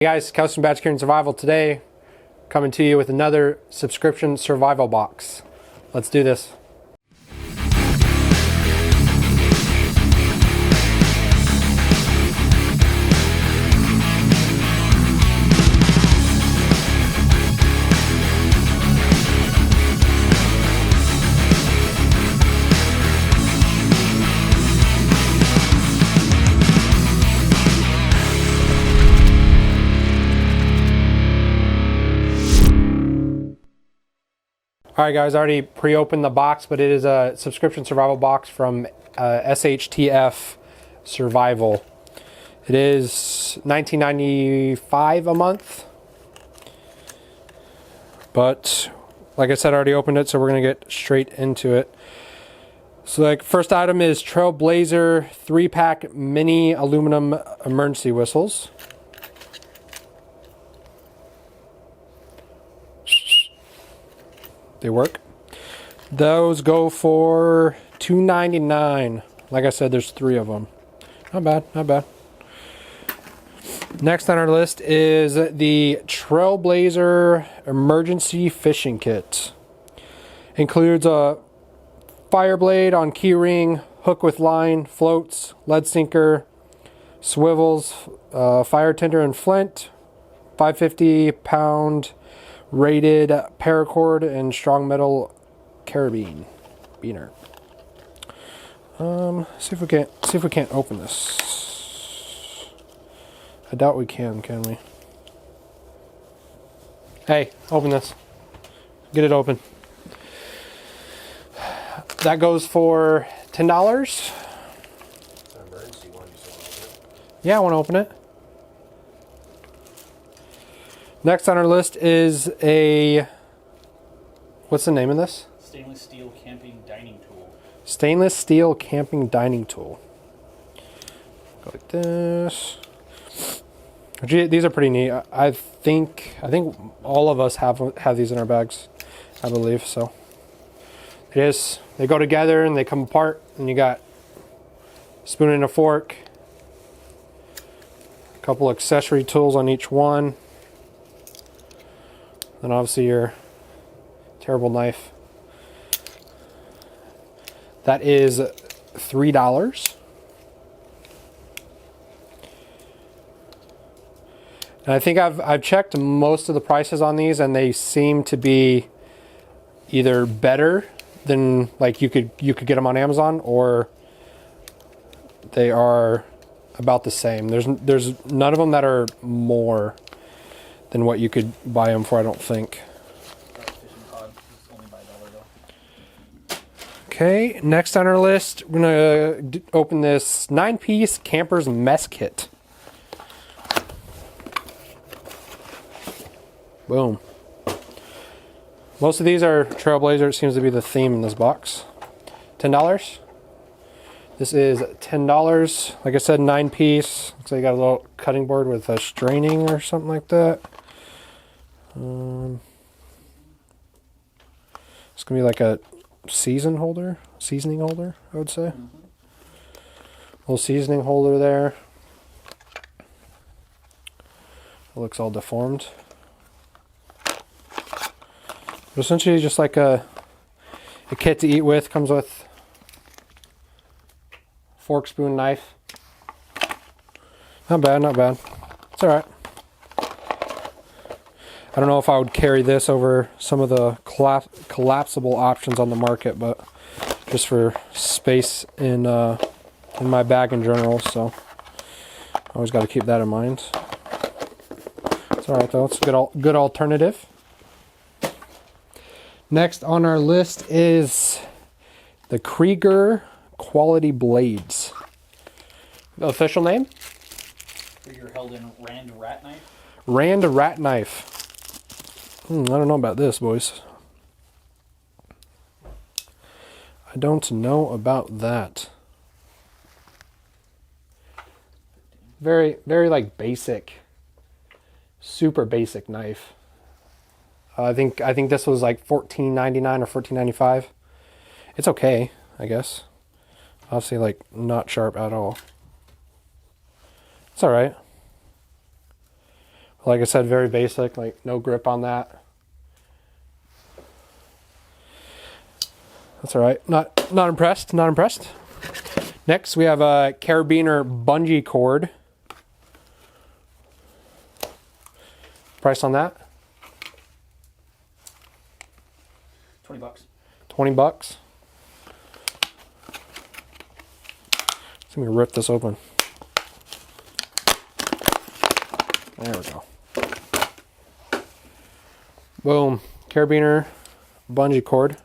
Hey guys, Custom Batch Gear and Survival today, coming to you with another subscription survival box. Let's do this. Alright guys, I already pre-opened the box, but it is a subscription survival box from SHTF Survival. It is $19.95 a month. But, like I said, I already opened it, so we're going to get straight into it. So, first item is Trailblazer 3-pack mini aluminum emergency whistles. They work. Those go for $2.99. Like I said, there's 3 of them. Not bad, not bad. Next on our list is the Trailblazer Emergency Fishing Kit. Includes a fire blade on key ring, hook with line, floats, lead sinker, swivels, fire tinder and flint, 550-pound rated paracord and strong metal carabiner. See if we can't open this. I doubt we can we? Hey, open this. Get it open. That goes for $10. Yeah, I want to open it. Next on our list is a, what's the name of this? Stainless steel camping dining tool. Stainless steel camping dining tool. Go like this. These are pretty neat. I think all of us have these in our bags, I believe. So it is. They go together and they come apart, and you got a spoon and a fork. A couple accessory tools on each one. And obviously your terrible knife. That is $3. And I think I've checked most of the prices on these, and they seem to be either better than you could get them on Amazon, or they are about the same. There's none of them that are more than what you could buy them for, I don't think. Okay, next on our list, we're going to open this 9-piece Camper's Mess Kit. Boom. Most of these are Trailblazer. It seems to be the theme in this box. $10. This is $10. Like I said, 9-piece. Looks like you got a little cutting board with a straining or something like that. It's gonna be like a seasoning holder, I would say. Little seasoning holder there. It looks all deformed. But essentially just like a kit to eat with. Comes with fork, spoon, knife. Not bad, not bad. It's alright. I don't know if I would carry this over some of the collapsible options on the market, but just for space in my bag in general, so always got to keep that in mind. It's alright though, it's a good alternative. Next on our list is the Krieger Quality Blades. The official name? Krieger held in Rand Rat Knife. Rand Rat Knife. I don't know about this, boys. I don't know about that. Very, very basic. Super basic knife. I think this was like $14.99 or $14.95. It's okay, I guess. Obviously, not sharp at all. It's all right. Like I said, very basic, like no grip on that. That's all right. Not impressed. Not impressed. Next, we have a carabiner bungee cord. Price on that? $20. 20 bucks. Let me rip this open. There we go. Boom. Carabiner bungee cord.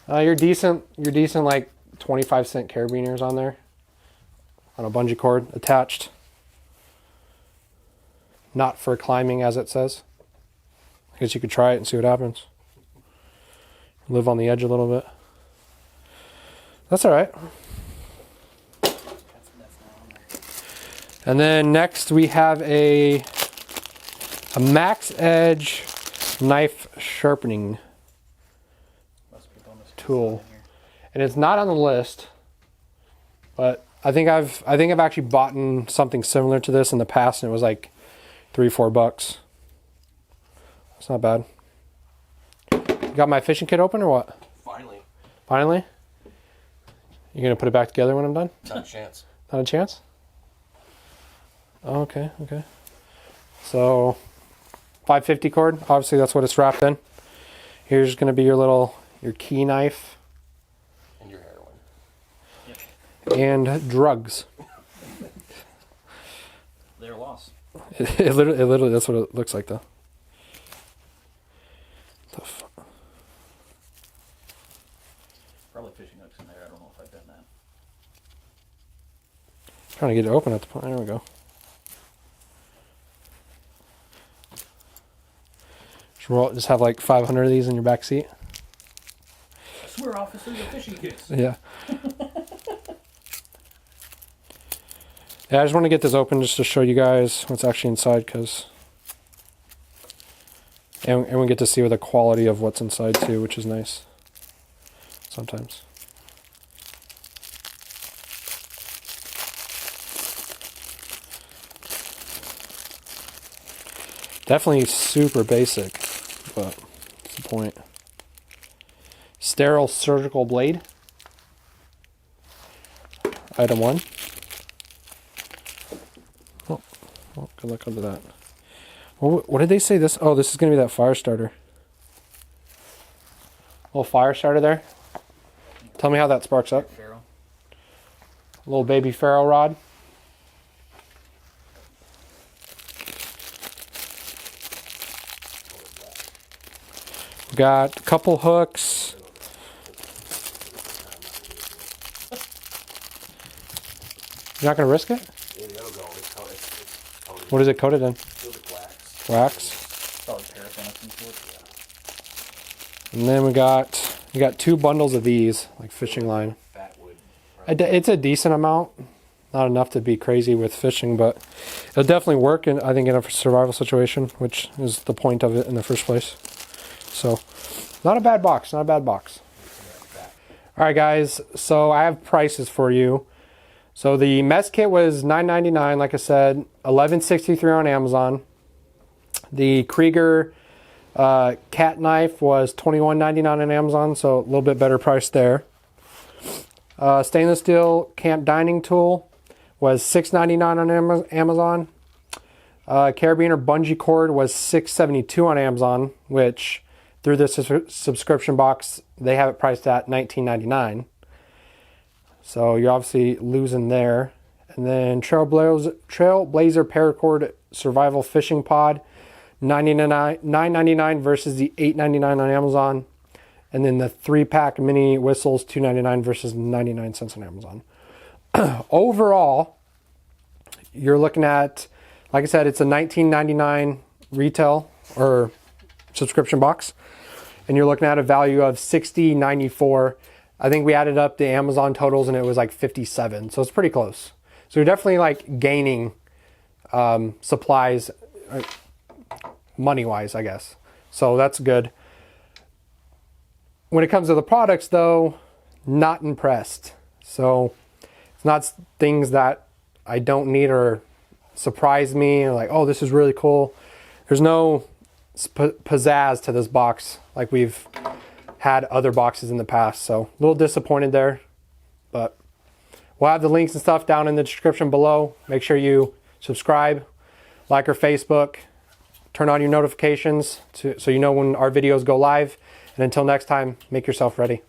You're decent like 25-cent carabiners on there. On a bungee cord attached. Not for climbing, as it says. I guess you could try it and see what happens. Live on the edge a little bit. That's all right. And then next we have a max edge knife sharpening tool, and it's not on the list, but I think I've actually bought something similar to this in the past, and it was like $3-4 bucks. It's not bad. You got my fishing kit open or what? Finally? You gonna put it back together when I'm done? Not a chance. Not a chance? Oh, okay. So 550 cord, obviously that's what it's wrapped in. Here's gonna be your key knife. And your heroin. Yep. And drugs. They're lost. It literally, that's what it looks like though. Probably fishing hooks in there. I don't know if I've done that. Trying to get it open at the point. There we go. Just have like 500 of these in your back seat. I swear, officer, the fishing kits. Yeah. Yeah, I just want to get this open just to show you guys what's actually inside, and we get to see the quality of what's inside too, which is nice. Sometimes. Definitely super basic, but that's the point. Sterile surgical blade. Item 1. Oh, good luck under that. What did they say this? Oh, this is going to be that fire starter. Little fire starter there. Tell me how that sparks up. Ferro. Little baby ferro rod. We got a couple hooks. You're not going to risk it? What is it coated in? Wax. Probably paraffin of some sort. And then we got 2 bundles of these, like fishing line. It's a decent amount. Not enough to be crazy with fishing, but it'll definitely work in a survival situation, which is the point of it in the first place. So, not a bad box. All right, guys. So I have prices for you. So the mess kit was $9.99, like I said, $11.63 on Amazon. The Krieger cat knife was $21.99 on Amazon, so a little bit better price there. Stainless steel camp dining tool was $6.99 on Amazon. Carabiner bungee cord was $6.72 on Amazon, which through this subscription box they have it priced at $19.99. So you're obviously losing there. And then Trailblazer paracord survival fishing pod, $9.99 versus the $8.99 on Amazon. And then the 3-pack mini whistles, $2.99 versus 99 cents on Amazon. Overall, you're looking at, like I said, it's a $19.99 retail or subscription box, and you're looking at a value of $60.94. I think we added up the Amazon totals and it was like 57, so it's pretty close. So you're definitely like gaining supplies, money-wise, I guess. So that's good. When it comes to the products, though, not impressed. So it's not things that I don't need or surprised me, like, oh, this is really cool. There's no pizzazz to this box like we've had other boxes in the past, so a little disappointed there. But we'll have the links and stuff down in the description below. Make sure you subscribe, like our Facebook, turn on your notifications so you know when our videos go live. And until next time, make yourself ready.